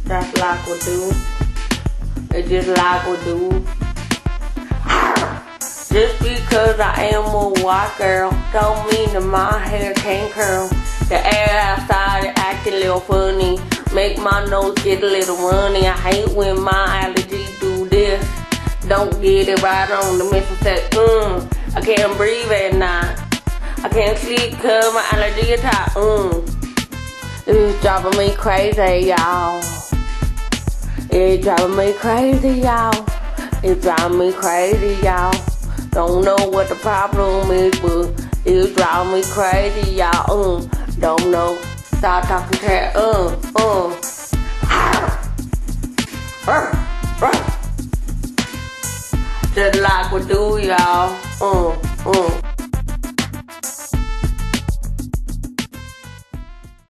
Just like we do. It's just like we do. Just because I am a white girl don't mean that my hair can't curl. The air outside acting a little funny. Make my nose get a little runny. I hate when my allergies do this. Don't get it right on the mission set. I can't breathe at night. I can't sleep cause my allergy is high. It's driving me crazy, y'all. It's driving me crazy, y'all. It's driving me crazy, y'all. Don't know what the problem is, but it's driving me crazy, y'all. Don't know. Start talking trash. Just like we do, y'all.